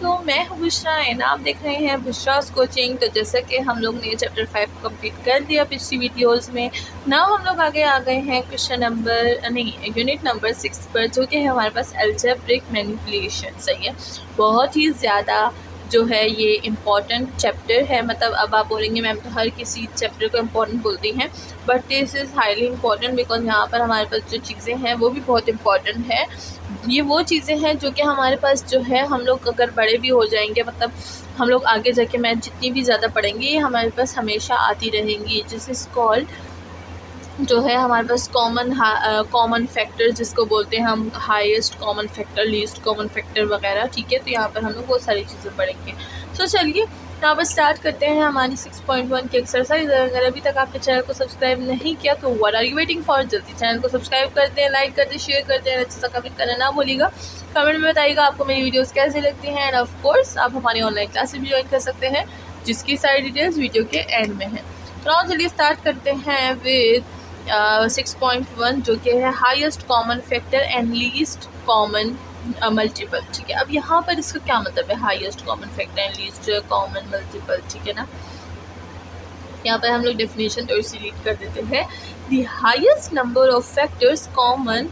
वालेकुम, मैं हूँ बुशरा एंड आप देख रहे हैं बुशरास कोचिंग। तो जैसा कि हम लोग ने चैप्टर 5 कंप्लीट कर दिया पिछली वीडियोस में, नाउ हम लोग आगे आ गए हैं क्वेश्चन नंबर यूनिट नंबर 6 पर, जो कि है हमारे पास अलजेब्रिक मैनिपुलेशन। सही है, बहुत ही ज़्यादा जो है ये इम्पॉर्टेंट चैप्टर है। मतलब अब आप बोलेंगे मैम तो हर किसी चैप्टर को इम्पॉर्टेंट बोलती हैं, but this is highly important because यहाँ पर हमारे पास जो चीज़ें हैं वो भी बहुत इम्पॉर्टेंट है। ये वो चीज़ें हैं जो कि हमारे पास जो है, हम लोग अगर बड़े भी हो जाएंगे, मतलब हम लोग आगे जाके मैथ जितनी भी ज़्यादा पढ़ेंगे ये हमारे पास हमेशा आती रहेंगी। जिस इज़ कॉल्ड जो है हमारे पास कॉमन फैक्टर, जिसको बोलते हैं हम highest common factor, least common factor वगैरह। ठीक है, तो यहाँ पर हम लोग बहुत सारी चीज़ें पढ़ेंगे। तो चलिए यहाँ पर स्टार्ट करते हैं हमारी 6.1 की एक्सरसाइज। अगर अभी तक आपने चैनल को सब्सक्राइब नहीं किया तो what are you waiting for, जल्दी चैनल को सब्सक्राइब कर दें, लाइक कर दें, शेयर कर दें, अच्छा सा कमेंट करना ना भूलिएगा। कमेंट में बताइएगा आपको मेरी वीडियोस कैसी लगती हैं एंड ऑफ कोर्स आप हमारी ऑनलाइन क्लासेस भी ज्वाइन कर सकते हैं, जिसकी सारी डिटेल्स वीडियो के एंड में है। तो चलिए स्टार्ट करते हैं विद 6.1 जो कि है highest common factor and least common multiple. ठीक है, अब यहाँ पर इसका क्या मतलब है, highest common factor and least common multiple. ठीक है ना, यहाँ पर हम लोग डेफिनेशन थोड़ी सी रीड कर देते हैं। The highest number of factors common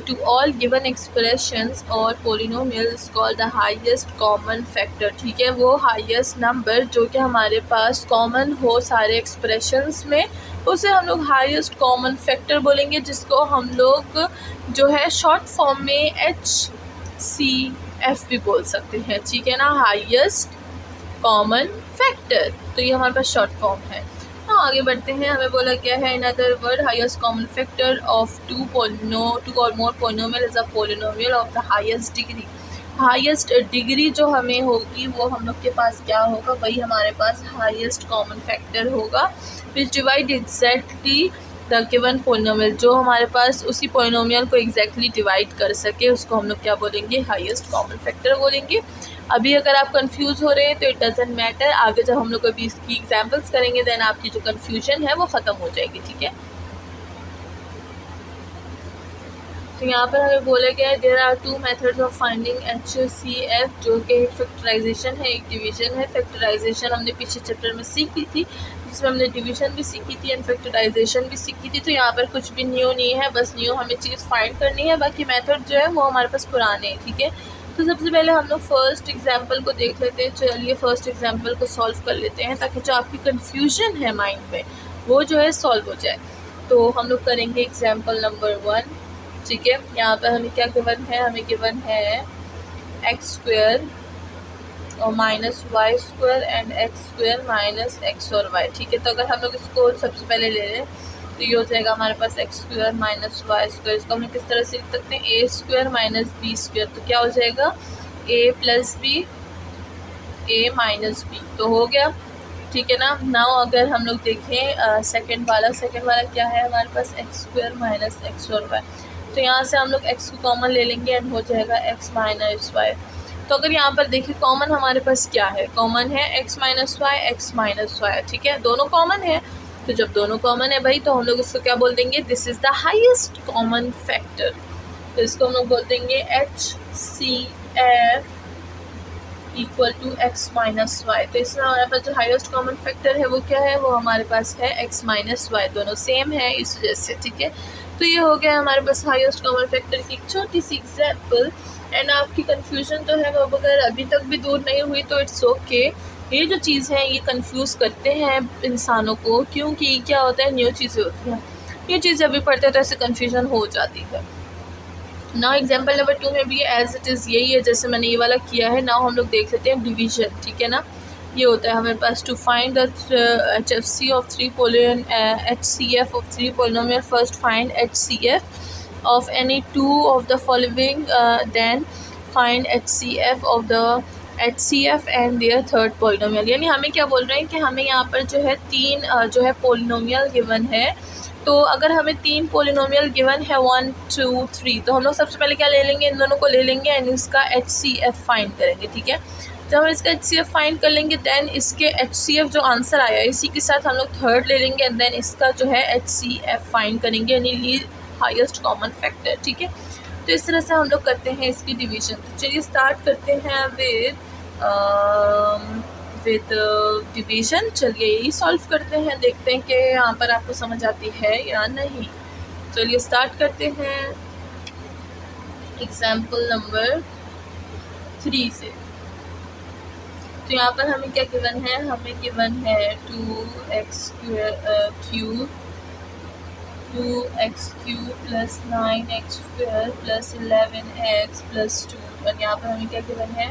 to all given expressions और polynomial is called the highest common factor। ठीक है, वो highest number जो कि हमारे पास common हो सारे expressions में, उसे हम लोग highest common factor बोलेंगे, जिसको हम लोग जो है short form में HCF भी बोल सकते हैं। ठीक है ना, highest common factor, तो ये हमारे पास short form है। आगे बढ़ते हैं, हमें बोला क्या है, in other word highest common factor of two और more polynomial is a polynomial of the highest degree. Highest degree जो हमें होगी वो हम लोग के पास क्या होगा, वही हमारे पास हाईएस्ट कॉमन फैक्टर होगा, विच divide exactly the given polynomial. जो हमारे पास उसी पोलिनोमियल को एग्जैक्टली डिवाइड कर सके उसको हम लोग क्या बोलेंगे, हाईएस्ट कॉमन फैक्टर बोलेंगे। अभी अगर आप कंफ्यूज हो रहे हैं तो इट डजेंट मैटर, आगे जब हम लोग अभी इसकी एग्जांपल्स करेंगे देन आपकी जो कंफ्यूजन है वो ख़त्म हो जाएगी। ठीक है, तो यहाँ पर हमें बोला गया है there are two methods of finding HCF, जो कि एक फैक्टराइजेशन है, एक डिवीजन है। फैक्टराइजेशन हमने पीछे चैप्टर में सीखी थी, जिसमें हमने डिवीजन भी सीखी थी एंड फैक्टराइजेशन भी सीखी थी। तो यहाँ पर कुछ भी न्यू नहीं है, बस न्यू हमें चीज़ फाइंड करनी है, बाकी मेथड जो है वो हमारे पास पुराने हैं। ठीक है, तो सबसे पहले हम लोग फर्स्ट एग्जाम्पल को देख लेते हैं। चलिए फर्स्ट एग्जाम्पल को सॉल्व कर लेते हैं, ताकि जो आपकी कन्फ्यूजन है माइंड में वो जो है सॉल्व हो जाए। तो हम लोग करेंगे एग्जाम्पल नंबर 1। ठीक है, यहाँ पर हमें क्या गिवन है, हमें गिवन है x² और -y² एंड x² - x और y। ठीक है, तो अगर हम लोग इसको सबसे पहले ले लें तो ये हो जाएगा हमारे पास x² - y²। इसको हम लोग किस तरह से लिख सकते हैं, a² - b²। तो क्या हो जाएगा, a + b a - b, तो हो गया। ठीक है ना, नाउ अगर हम लोग देखें सेकंड वाला क्या है हमारे पास, x² - x और y। तो यहाँ से हम लोग x को कॉमन ले लेंगे एंड हो जाएगा x - y। तो अगर यहाँ पर देखिए कॉमन हमारे पास क्या है, कॉमन है x - y। ठीक है, दोनों कॉमन है, तो जब दोनों कॉमन है भाई, तो हम लोग इसको क्या बोल देंगे, this is the highest common factor. तो इसको हम लोग बोल देंगे HCF = x - y। तो इसमें हमारे पास जो हाईएस्ट कॉमन फैक्टर है वो क्या है, वो हमारे पास है x - y, दोनों सेम है इस वजह से। ठीक है, तो ये हो गया हमारे पास हाईएस्ट कॉमन फैक्टर की एक छोटी सी एग्जाम्पल। एंड आपकी कंफ्यूजन जो है वो अगर अभी तक भी दूर नहीं हुई तो इट्स ओके। ये जो चीज़ है ये कंफ्यूज करते हैं इंसानों को, क्योंकि क्या होता है, न्यू चीज़ें होती हैं, ये चीज़ें अभी पढ़ते हैं तो ऐसे कन्फ्यूजन हो जाती है। नाउ एग्जाम्पल नंबर 2 में भी एज इट इज़ यही है जैसे मैंने ये वाला किया है। नाउ हम लोग देख लेते हैं डिवीजन। ठीक है ना, ये होता है हमारे पास to find the HCF of 3 polynomial, first find HCF of any 2 of the following, then find HCF of the HCF and there third polynomial. यानी हमें क्या बोल रहे हैं कि हमें यहाँ पर जो है 3 जो है पोलिनोमियल गिवन है। तो अगर हमें 3 पोलिनोमियल गिवन है 1 2 3, तो हम लोग सबसे पहले क्या ले लेंगे, इन दोनों को ले लेंगे एंड इसका HCF फाइंड करेंगे। ठीक है, जब हम इसका HCF फाइंड कर लेंगे देन इसके HCF जो आंसर आया इसी के साथ हम लोग थर्ड ले लेंगे एंड देन इसका जो है HCF फाइंड करेंगे, यानी हाईएस्ट कॉमन फैक्टर। ठीक है, तो इस तरह से हम लोग करते हैं इसकी डिवीजन। तो चलिए स्टार्ट करते हैं विद विद डिवीज़न। चलिए यही सॉल्व करते हैं, देखते हैं कि यहाँ पर आपको समझ आती है या नहीं। चलिए स्टार्ट करते हैं एग्जाम्पल नंबर 3 से। तो यहाँ पर हमें क्या गिवन है, हमें गिवन है 2x cube plus 9x square plus 11x plus 2। और यहाँ पर हमें क्या गिवन है,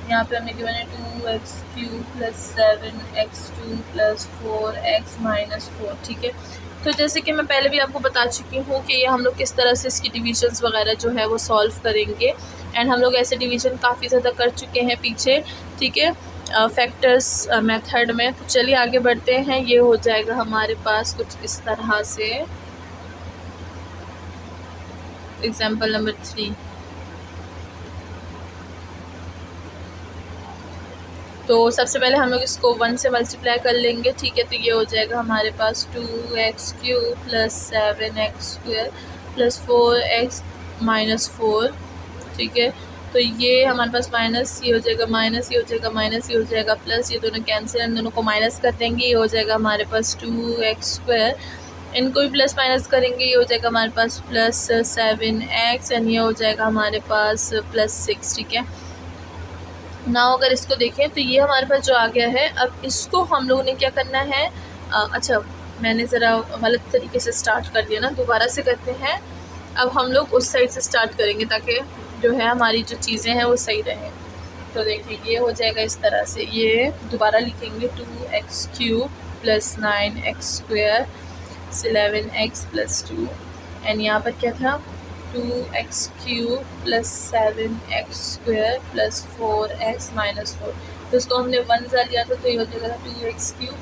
यहाँ पे हमें गिवन है 2x cube plus 7x2 plus 4x minus 4। ठीक है, तो जैसे कि मैं पहले भी आपको बता चुकी हूँ कि ये हम लोग किस तरह से इसकी डिविजन्स वगैरह जो है वो सॉल्व करेंगे। एंड हम लोग ऐसे डिवीज़न काफ़ी ज़्यादा कर चुके हैं पीछे, ठीक है, फैक्टर्स मेथड में। तो चलिए आगे बढ़ते हैं। ये हो जाएगा हमारे पास कुछ इस तरह से एग्जाम्पल नंबर 3। तो सबसे पहले हम लोग इसको 1 से मल्टीप्लाई कर लेंगे, ठीक है। तो ये हो जाएगा हमारे पास 2x cube plus 7x square plus 4x minus 4, ठीक है। तो ये हमारे पास माइनस, ये हो जाएगा माइनस, ये हो जाएगा माइनस, ये हो जाएगा प्लस, ये दोनों कैंसिल, इन दोनों को माइनस कर देंगे, ये हो जाएगा हमारे पास 2x स्क्वायर, इनको भी प्लस माइनस करेंगे, ये हो जाएगा हमारे पास प्लस 7x एंड ये हो जाएगा हमारे पास प्लस 6, ठीक है। ना अगर इसको देखें तो ये हमारे पास जो आ गया है, अब इसको हम लोगों ने क्या करना है, अच्छा मैंने ज़रा गलत तरीके से स्टार्ट कर दिया ना, दोबारा से करते हैं। अब हम लोग उस साइड से स्टार्ट करेंगे ताकि जो है हमारी जो चीज़ें हैं वो सही रहें। तो देखिए ये हो जाएगा इस तरह से, ये दोबारा लिखेंगे 2x cube plus 9x square 11x plus 2 and यहाँ पर क्या था 2x cube plus 7x square plus 4x minus 4। तो इसको हमने 1 सा लिया था, तो ये हो जाएगा 2x cube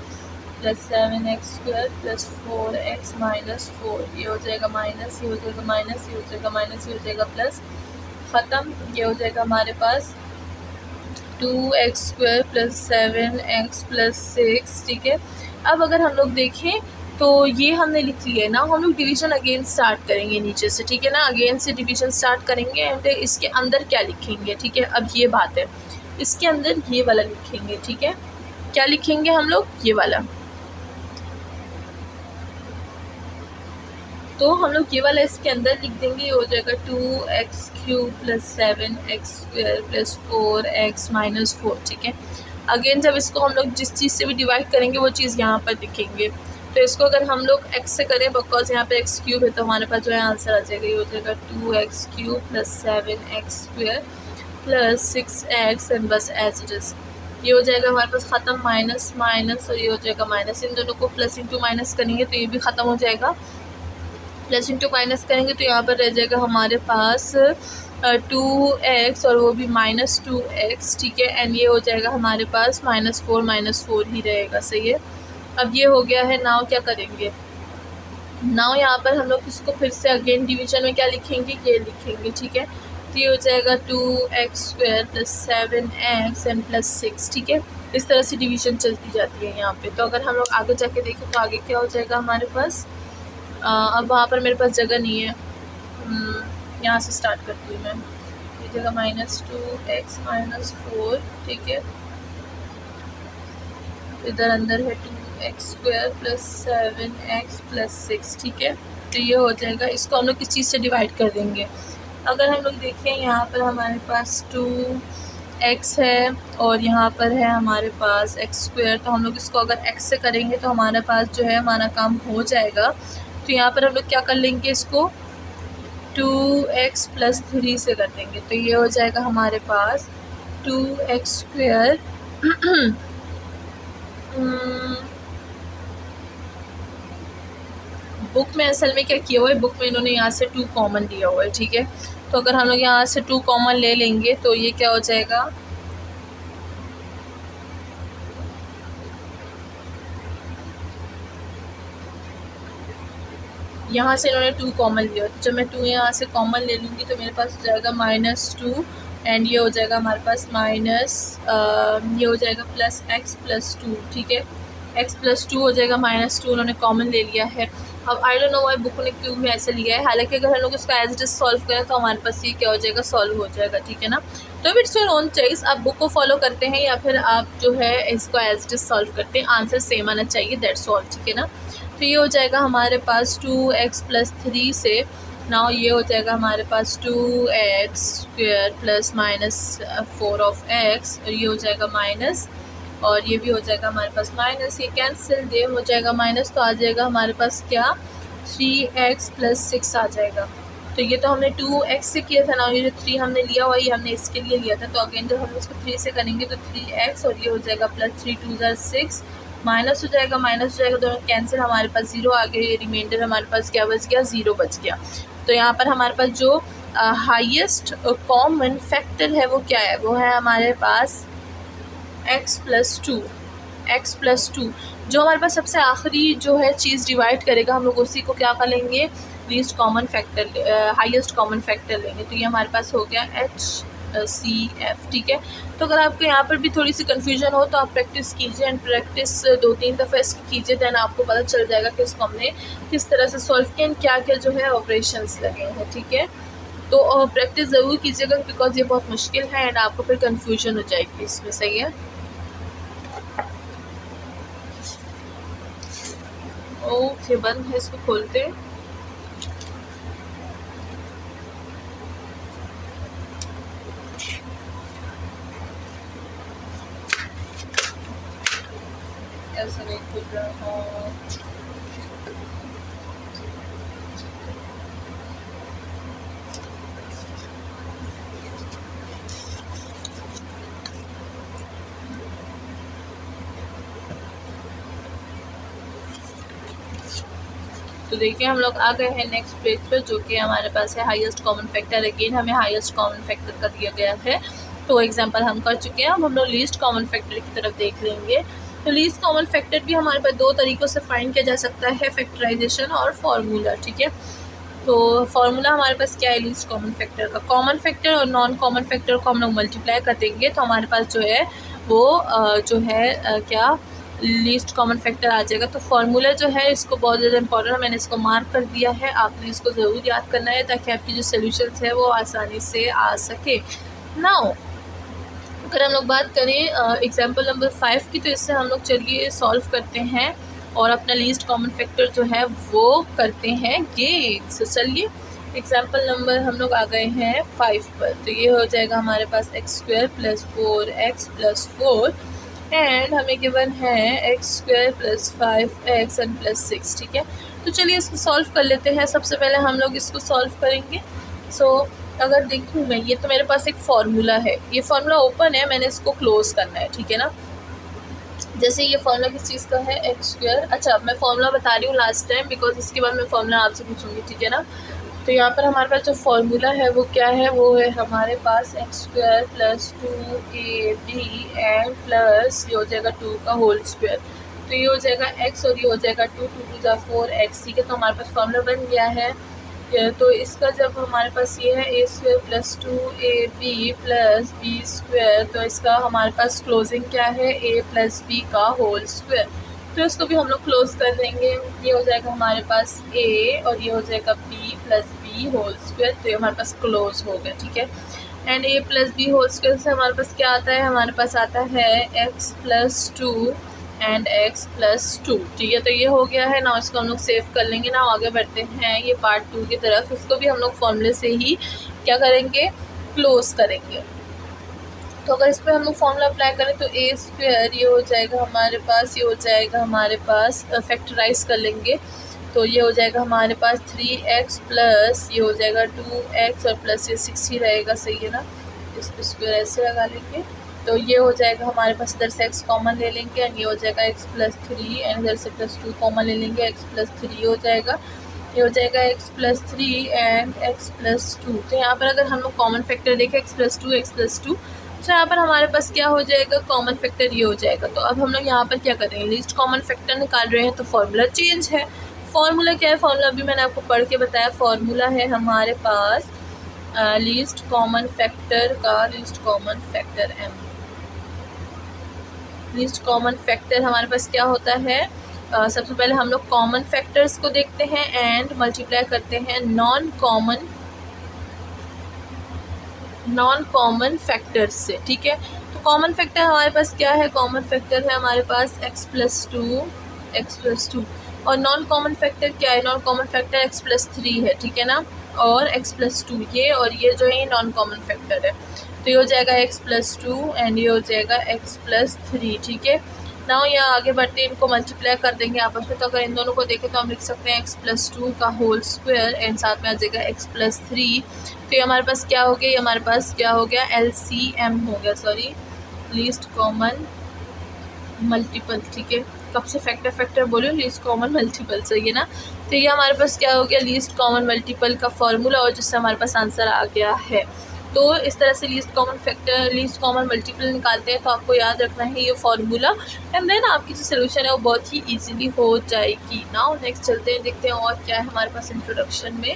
plus 7x square plus 4x minus 4। ये हो जाएगा माइनस, ये हो जाएगा माइनस, ये हो जाएगा माइनस, ये हो जाएगा प्लस, ख़त्म। ये हो जाएगा हमारे पास 2x square plus 7x plus 6, ठीक है। अब अगर हम लोग देखें तो ये हमने लिख लिया है ना, हम लोग डिवीज़न अगेन स्टार्ट करेंगे नीचे से, ठीक है ना, अगेन से डिवीज़न स्टार्ट करेंगे एंड इसके अंदर क्या लिखेंगे, ठीक है। अब ये बात है, इसके अंदर ये वाला लिखेंगे, ठीक है। क्या लिखेंगे हम लोग, ये वाला। तो हम लोग ये वाला इसके अंदर लिख देंगे, ये हो जाएगा 2x cube plus 7x square plus 4x minus 4, ठीक है। अगेन जब इसको हम लोग जिस चीज़ से भी डिवाइड करेंगे वो चीज़ यहाँ पर लिखेंगे। तो इसको अगर हम लोग x से करें, बिकॉज यहाँ पे x क्यूब है, तो हमारे पास जो है आंसर आ जाएगा, ये हो जाएगा 2x cube plus 7x square plus 6x and बस एज इट इज़। ये हो जाएगा हमारे पास ख़त्म, माइनस माइनस और ये हो जाएगा माइनस, इन दोनों को प्लस इंटू माइनस करेंगे तो ये भी ख़त्म हो जाएगा। प्लस इंटू माइनस करेंगे तो यहाँ पर रह जाएगा हमारे पास 2x और वो भी माइनस 2x, ठीक है। एंड ये हो जाएगा हमारे पास माइनस 4 ही रहेगा, सही है। अब ये हो गया है, नाउ क्या करेंगे, नाउ यहाँ पर हम लोग इसको फिर से अगेन डिवीज़न में क्या लिखेंगे, ये लिखेंगे, ठीक है। तो ये हो जाएगा 2x square plus 7x and plus 6, ठीक है। इस तरह से डिवीज़न चलती जाती है यहाँ पे। तो अगर हम लोग आगे जाके देखें तो आगे क्या हो जाएगा हमारे पास, अब वहाँ पर मेरे पास जगह नहीं है, यहाँ से स्टार्ट करती हूँ मैं। ये जगह माइनस 2x माइनस 4, ठीक है। इधर अंदर है 2x square plus 7x plus 6, ठीक है। तो ये हो जाएगा, इसको हम लोग किस चीज़ से डिवाइड कर देंगे। अगर हम लोग देखें यहाँ पर हमारे पास 2x है और यहाँ पर है हमारे पास x स्क्वायर, तो हम लोग इसको अगर x से करेंगे तो हमारे पास जो है हमारा काम हो जाएगा। तो यहाँ पर हम लोग क्या कर लेंगे, इसको 2x प्लस 3 से कर देंगे। तो ये हो जाएगा हमारे पास 2x स्क्वायर बुक में असल में क्या किया हुआ है, बुक में इन्होंने यहाँ से 2 कॉमन दिया हुआ है, ठीक है। तो अगर हम लोग यहाँ से 2 कॉमन ले लेंगे तो ये क्या हो जाएगा, यहाँ से इन्होंने 2 कॉमन लिया, तो जब मैं 2 यहाँ से कॉमन ले लूँगी तो मेरे पास हो जाएगा -2 एंड ये हो जाएगा हमारे पास माइनस, ये हो जाएगा प्लस x प्लस 2, ठीक है। एक्स प्लस टू हो जाएगा माइनस टू, उन्होंने कॉमन ले लिया है। अब I don't know why book ने क्यों में ऐसे लिया है, हालांकि अगर हम लोग इसका एज इट इज सॉल्व करें तो हमारे पास ये क्या हो जाएगा, सॉल्व हो जाएगा, ठीक है ना। तो इट्स योर ओन चॉइस, आप बुक को फॉलो करते हैं या फिर आप जो है इसको एज इट इज सॉल्व करते हैं, आंसर सेम आना चाहिए, दैट्स ऑल, ठीक है ना। तो ये हो जाएगा हमारे पास 2x प्लस 3 से, नाउ ये हो जाएगा हमारे पास 2x square plus minus 4 of x, और ये हो जाएगा माइनस, और ये भी हो जाएगा हमारे पास माइनस, ये कैंसिल, ये हो जाएगा माइनस, तो आ जाएगा हमारे पास क्या, 3x प्लस 6 आ जाएगा। तो ये तो हमने 2x से किया था ना, ये जो 3 हमने लिया हुआ ये हमने इसके लिए लिया था, तो अगेन जब हम इसको 3 से करेंगे तो 3x, और ये हो जाएगा प्लस 3 2 ज़ा 6, माइनस हो जाएगा, माइनस हो जाएगा, दोनों कैंसिल, हमारे पास 0 आ गया, ये रिमाइंडर हमारे पास क्या बच गया, 0 बच गया। तो यहाँ पर हमारे पास जो हाईएस्ट कॉमन फैक्टर है वो क्या है, वो है हमारे पास x plus two, x plus two. जो हमारे पास सबसे आखिरी जो है चीज़ डिवाइड करेगा, हम लोग उसी को क्या कर लेंगे, least common factor, highest common factor लेंगे। तो ये हमारे पास हो गया HCF, ठीक है। तो अगर आपको यहाँ पर भी थोड़ी सी कन्फ्यूजन हो तो आप प्रैक्टिस कीजिए, एंड प्रैक्टिस 2-3 दफ़ा इसकी कीजिए, दैन आपको पता चल जाएगा कि इसको हमने किस तरह से सॉल्व किया, क्या क्या जो है ऑपरेशंस लगे हैं, ठीक है। तो प्रैक्टिस ज़रूर कीजिएगा, बिकॉज ये बहुत मुश्किल है एंड आपको फिर कन्फ्यूजन हो जाएगी इसमें, सही है। ओके, बंद है, इसको खोलते हैं। ऐसा नहीं खुल रहा, तो देखिए हम लोग आ गए हैं नेक्स्ट पेज पर, जो कि हमारे पास है हाईएस्ट कॉमन फैक्टर। अगेन हमें हाईएस्ट कॉमन फैक्टर का दिया गया है, तो एग्जांपल हम कर चुके हैं। अब हम लोग लीस्ट कॉमन फैक्टर की तरफ देख लेंगे। तो लीस्ट कॉमन फैक्टर भी हमारे पास 2 तरीक़ों से फाइंड किया जा सकता है, फैक्टराइजेशन और फार्मूला, ठीक है। तो फार्मूला हमारे पास क्या है लीस्ट कॉमन फैक्टर का, कॉमन फैक्टर और नॉन कॉमन फैक्टर को हम लोग मल्टीप्लाई कर देंगे, तो हमारे पास जो है वो जो है क्या, लीस्ट कॉमन फैक्टर आ जाएगा। तो फार्मूला जो है इसको बहुत ज़्यादा इंपॉर्टेंट है, मैंने इसको मार्क कर दिया है, आपने इसको ज़रूर याद करना है ताकि आपकी जो सोल्यूशंस है वो आसानी से आ सके। नाउ अगर हम लोग बात करें एग्जांपल नंबर 5 की, तो इससे हम लोग चलिए सॉल्व करते हैं और अपना लीस्ट कॉमन फैक्टर जो है वो करते हैं गेन। सो चलिए एग्जांपल नंबर हम लोग आ गए हैं 5 पर। तो ये हो जाएगा हमारे पास x square plus 4x plus 4 and हमें गिवन है x square plus 5x and plus 6, ठीक है। तो चलिए इसको सॉल्व कर लेते हैं। सबसे पहले हम लोग इसको सॉल्व करेंगे। सो अगर देखूँ मैं, ये तो मेरे पास एक फार्मूला है, ये फार्मूला ओपन है, मैंने इसको क्लोज करना है, ठीक है ना। जैसे ये फार्मूला किस चीज़ का है, एक्स स्क्वायर। अच्छा, मैं फार्मूला बता रही हूँ लास्ट टाइम, बिकॉज इसके बाद मैं फार्मूला आपसे पूछूंगी, ठीक है ना। तो यहाँ पर हमारे पास जो फार्मूला है वो क्या है, वो है हमारे पास x square plus 2ab and plus ये हो जाएगा 2 का होल स्क्वायर। तो ये हो जाएगा x और ये हो जाएगा 2 2 ज़ा 4x, ठीक है। तो हमारे पास फार्मूला बन गया है। तो इसका जब हमारे पास ये है a square plus 2ab plus b square, तो इसका हमारे पास क्लोजिंग क्या है, a प्लस b का होल स्क्वायर। तो इसको भी हम लोग क्लोज कर देंगे। ये हो जाएगा हमारे पास a और ये हो जाएगा b plus b whole square. तो ये हमारे पास क्लोज हो गया, ठीक है। And a plus b whole square से हमारे पास क्या आता है, हमारे पास आता है x plus 2 and x plus 2, ठीक है। तो ये हो गया है ना, इसको हम लोग सेव कर लेंगे ना। आगे बढ़ते हैं ये पार्ट 2 की तरफ। इसको भी हम लोग फॉर्मूले से ही क्या करेंगे, क्लोज करेंगे। तो अगर इस पर हम लोग फॉर्मूला अप्लाई करें तो ए स्क्वायर ये हो जाएगा हमारे पास, ये हो जाएगा हमारे पास, फैक्टराइज कर लेंगे तो ये हो जाएगा हमारे पास 3x प्लस ये हो जाएगा 2x और प्लस ये 6 ही रहेगा, सही है ना। इसको स्क्वायर ऐसे लगा लेंगे तो ये हो जाएगा हमारे पास, इधर से x कॉमन ले लेंगे एंड ये हो जाएगा x प्लस 3 एंड इधर से प्लस 2 कॉमन ले लेंगे, x प्लस 3 हो जाएगा, ये हो जाएगा x plus 3 and x plus 2। तो यहाँ पर अगर हम लोग कॉमन फैक्टर देखें x प्लस 2, तो यहाँ पर हमारे पास क्या हो जाएगा, कॉमन फैक्टर ये हो जाएगा। तो अब हम लोग यहाँ पर क्या करेंगे, लीस्ट कॉमन फैक्टर निकाल रहे हैं तो फार्मूला चेंज है। फार्मूला क्या है, फार्मूला अभी मैंने आपको पढ़ के बताया। फार्मूला है हमारे पास लीस्ट कॉमन फैक्टर का, least common factor m, least common factor हमारे पास क्या होता है, सबसे पहले हम लोग कॉमन फैक्टर्स को देखते हैं एंड मल्टीप्लाई करते हैं नॉन कॉमन फैक्टर्स से। ठीक है, तो कॉमन फैक्टर हमारे पास क्या है, कॉमन फैक्टर है हमारे पास x+2 और नॉन कॉमन फैक्टर क्या है, नॉन कॉमन फैक्टर x+3 है। ठीक है ना, और x+2 ये और ये जो है नॉन कॉमन फैक्टर है, तो ये हो जाएगा x+2 एंड ये हो जाएगा x+3। ठीक है, नाउ यहाँ आगे बढ़ते हैं, इनको मल्टीप्लाई कर देंगे आपस में, तो अगर इन दोनों को देखें तो हम लिख सकते हैं x+2 का होल स्क्वायर एंड साथ में आ जाएगा x+3। तो ये हमारे पास क्या हो गया, ये हमारे पास क्या हो गया, LCM हो गया, सॉरी लीस्ट कॉमन मल्टीपल। ठीक है, कब से फैक्टर बोलो, लीस्ट कॉमन मल्टीपल, सही है ना। तो ये हमारे पास क्या हो गया, लीस्ट कॉमन मल्टीपल का फॉर्मूला और जिससे हमारे पास आंसर आ गया है। तो इस तरह से least common factor least common multiple निकालते हैं, तो आपको याद रखना है ये फार्मूला एंड देन आपकी जो सोल्यूशन है वो बहुत ही इजीली हो जाएगी। नाउ नेक्स्ट चलते हैं, देखते हैं और क्या है हमारे पास इंट्रोडक्शन में।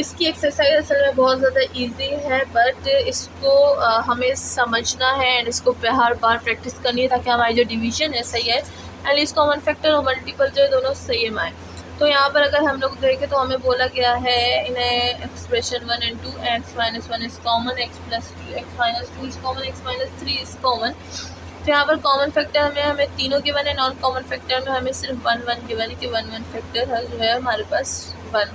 इसकी एक्सरसाइज असल में बहुत ज़्यादा इजी है, बट इसको हमें समझना है एंड इसको हर बार प्रैक्टिस करनी है ताकि हमारी जो डिवीजन है सही है एंड लीस्ट कॉमन फैक्टर और मल्टीपल जो है दोनों सेम आए। तो यहाँ पर अगर हम लोग देखें तो हमें बोला गया है in expression 1 and 2 x-1 is common, x+2 x-2 is common, x-3 is common. तो यहाँ पर कॉमन फैक्टर हमें तीनों गिवन है, नॉन कॉमन फैक्टर में हमें सिर्फ 1 गिवन है कि 1 फैक्टर है जो है हमारे पास 1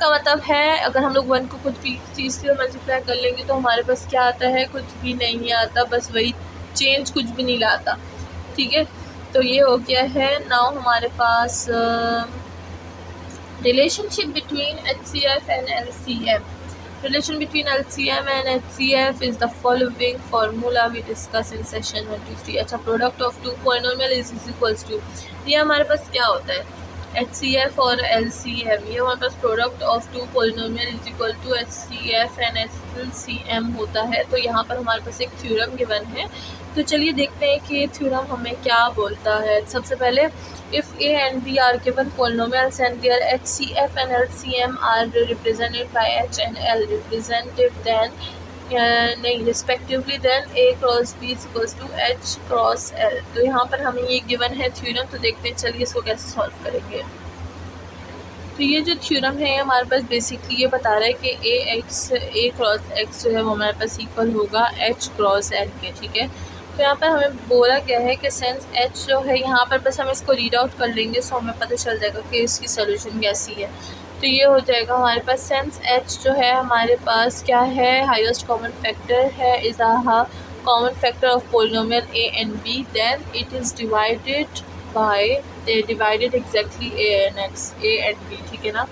का मतलब है अगर हम लोग 1 को कुछ भी चीज़ से मल्टीप्लाई कर लेंगे तो हमारे पास क्या आता है, कुछ भी नहीं आता, बस वही चेंज कुछ भी नहीं लाता। ठीक है, तो ये हो गया है। नाउ हमारे पास relationship between HCF and LCM। Relation between LCM and HCF is the following formula we discuss in session 1 to 3। अच्छा, product of two polynomial is equals to, ये हमारे पास क्या होता है, HCF और LCM, ये हमारे पास product of two polynomial is equal to HCF and LCM होता है। तो यहाँ पर हमारे पास एक थ्योरम गिवन है, तो चलिए देखते हैं कि ये थ्योरम हमें क्या बोलता है। सबसे पहले if A and B are given polynomials and their HCF and LCM are represented by H and L represented then नहीं respectively, then A cross B is equals to H cross L। तो यहाँ पर हमें ये given है theorem, तो देखते हैं चलिए इसको कैसे सॉल्व करेंगे। तो ये जो थ्योरम है हमारे पास बेसिकली ये बता रहा है कि A क्रॉस X जो है वो हमारे पास इक्वल होगा H क्रॉस L के। ठीक है, तो यहाँ पर हमें बोला गया है कि सेंस H जो है यहाँ पर बस हम इसको रीड आउट कर लेंगे सो हमें पता चल जाएगा कि इसकी सोल्यूशन कैसी है। तो ये हो जाएगा हमारे पास सेंस H जो है हमारे पास क्या है, हाईएस्ट कॉमन फैक्टर है, is a common factor of polynomial A and B, then it is divided by divided exactly A and B। ठीक है ना,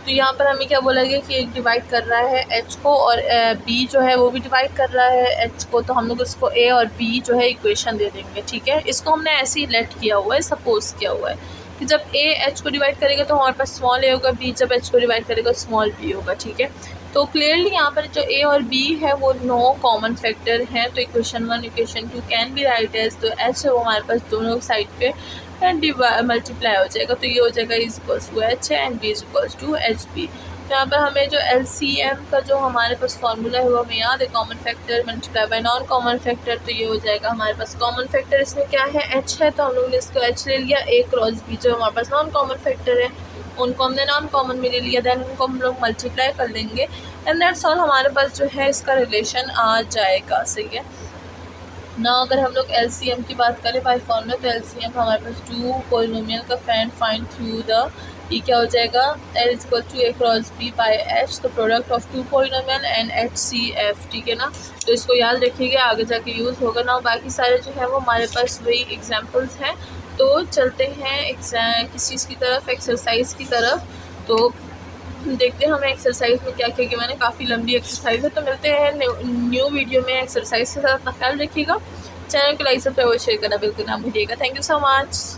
तो यहाँ पर हमें क्या बोला गया कि एक डिवाइड कर रहा है H को और B जो है वो भी डिवाइड कर रहा है H को, तो हम लोग इसको A और B जो है इक्वेशन दे देंगे। ठीक है, इसको हमने ऐसे ही लेट किया हुआ है, सपोज किया हुआ है कि जब A H को डिवाइड करेगा तो हमारे पास स्मॉल a होगा, B जब H को डिवाइड करेगा स्मॉल b होगा। ठीक है, तो क्लियरली यहाँ पर जो A और B है वो नो कॉमन फैक्टर हैं, तो equation 1 equation 2 can be write as, तो H है वो हमारे पास दोनों साइड पे मल्टीप्लाई हो जाएगा, तो ये हो जाएगा is equals to H and B is equals to HB। तो यहाँ पर हमें जो LCM का जो हमारे पास फार्मूला है वो हमें याद है, common factor multiply by non common factor, तो ये हो जाएगा हमारे पास कॉमन फैक्टर इसमें क्या है, H है, तो हम लोगों ने इसको H ले लिया, A क्रॉस B जो हमारे पास नॉन कॉमन फैक्टर है उनको हमने नॉन कॉमन में ले लिया, देन उनको हम लोग मल्टीप्लाई कर लेंगे एंड दैट्स ऑल, हमारे पास जो है इसका रिलेशन आ जाएगा। सही है ना, अगर हम लोग LCM की बात करें बाय फॉर्मूला, तो LCM हमारे पास टू पॉलिनोमियल का फाइंड थ्रू द, ये क्या हो जाएगा, L is equal to A cross B by H, तो product of two polynomial and HCF। ठीक है ना, तो इसको याद रखिएगा, आगे जाके यूज़ होगा ना। बाकी सारे जो है वो हमारे पास वही एग्जाम्पल्स हैं। तो चलते हैं किस चीज़ की तरफ, एक्सरसाइज की तरफ। तो देखते हैं हमें एक्सरसाइज में क्या क्या गिवन है, काफ़ी लंबी एक्सरसाइज है। तो मिलते हैं न्यू वीडियो में एक्सरसाइज के साथ, अपना ख्याल रखिएगा। चैनल को लाइक सब्सक्राइब और शेयर करना बिल्कुल ना भूलिएगा। Thank you so much.